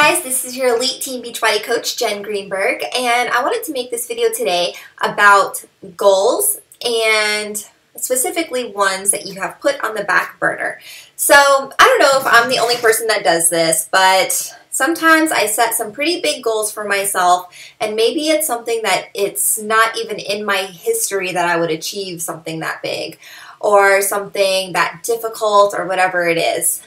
guys, this is your Elite Team Beachbody Coach, Jen Greenberg, and I wanted to make this video today about goals and specifically ones that you have put on the back burner. So I don't know if I'm the only person that does this, but sometimes I set some pretty big goals for myself, and maybe it's something that it's not even in my history that I would achieve something that big or something that difficult or whatever it is.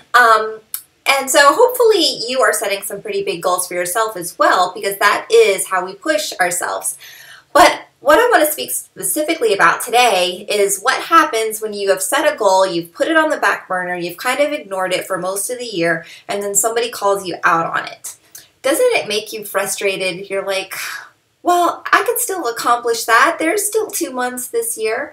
And so hopefully you are setting some pretty big goals for yourself as well, because that is how we push ourselves. But what I want to speak specifically about today is what happens when you have set a goal, you've put it on the back burner, you've kind of ignored it for most of the year, and then somebody calls you out on it. Doesn't it make you frustrated? You're like, well, I could still accomplish that. There's still 2 months this year.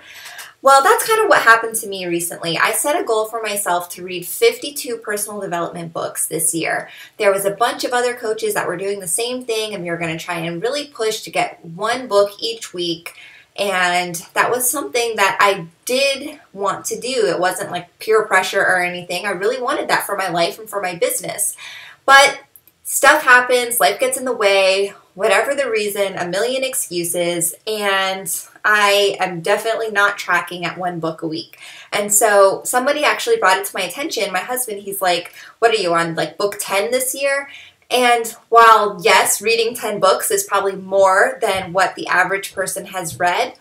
Well, that's kind of what happened to me recently. I set a goal for myself to read 52 personal development books this year. There was a bunch of other coaches that were doing the same thing, and we were going to try and really push to get one book each week. And that was something that I did want to do. It wasn't like peer pressure or anything. I really wanted that for my life and for my business. But stuff happens, life gets in the way, whatever the reason, a million excuses, and I am definitely not tracking at one book a week. And so somebody actually brought it to my attention. My husband, he's like, what are you on, like book 10 this year? And while, yes, reading 10 books is probably more than what the average person has read,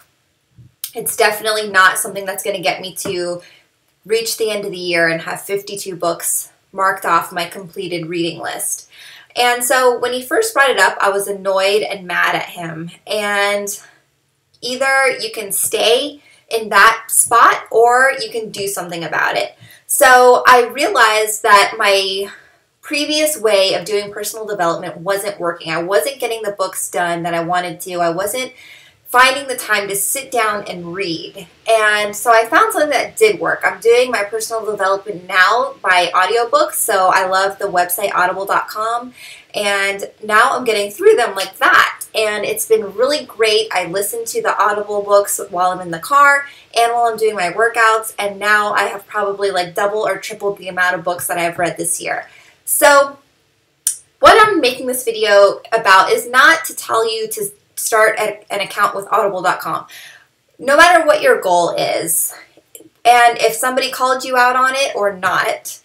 it's definitely not something that's going to get me to reach the end of the year and have 52 books marked off my completed reading list. And so when he first brought it up, I was annoyed and mad at him. And either you can stay in that spot or you can do something about it. So I realized that my previous way of doing personal development wasn't working. I wasn't getting the books done that I wanted to. I wasn't finding the time to sit down and read. And so I found something that did work. I'm doing my personal development now by audiobooks. So I love the website audible.com. And now I'm getting through them like that. And it's been really great. I listen to the Audible books while I'm in the car and while I'm doing my workouts. And now I have probably like double or tripled the amount of books that I've read this year. So what I'm making this video about is not to tell you to start an account with audible.com. No matter what your goal is, and if somebody called you out on it or not,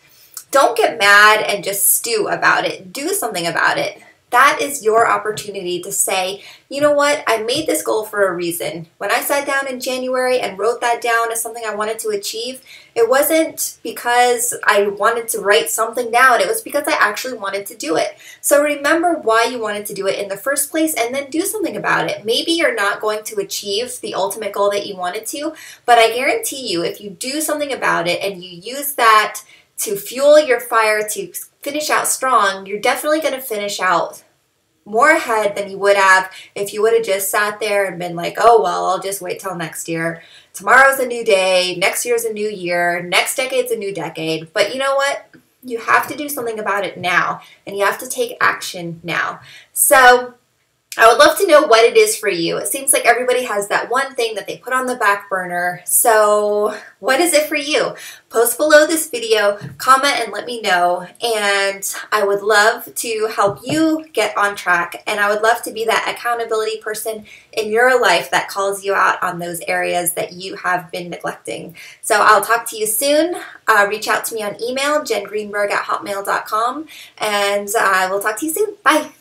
don't get mad and just stew about it. Do something about it. That is your opportunity to say, you know what, I made this goal for a reason. When I sat down in January and wrote that down as something I wanted to achieve, it wasn't because I wanted to write something down. It was because I actually wanted to do it. So remember why you wanted to do it in the first place and then do something about it. Maybe you're not going to achieve the ultimate goal that you wanted to, but I guarantee you if you do something about it and you use that to fuel your fire to finish out strong, you're definitely going to finish out more ahead than you would have if you would have just sat there and been like, oh, well, I'll just wait till next year. Tomorrow's a new day. Next year's a new year. Next decade's a new decade. But you know what? You have to do something about it now, and you have to take action now. So I would love to know what it is for you. It seems like everybody has that one thing that they put on the back burner. So what is it for you? Post below this video, comment and let me know. And I would love to help you get on track. And I would love to be that accountability person in your life that calls you out on those areas that you have been neglecting. So I'll talk to you soon. Reach out to me on email, JennGreenberg@hotmail.com. And I will talk to you soon. Bye.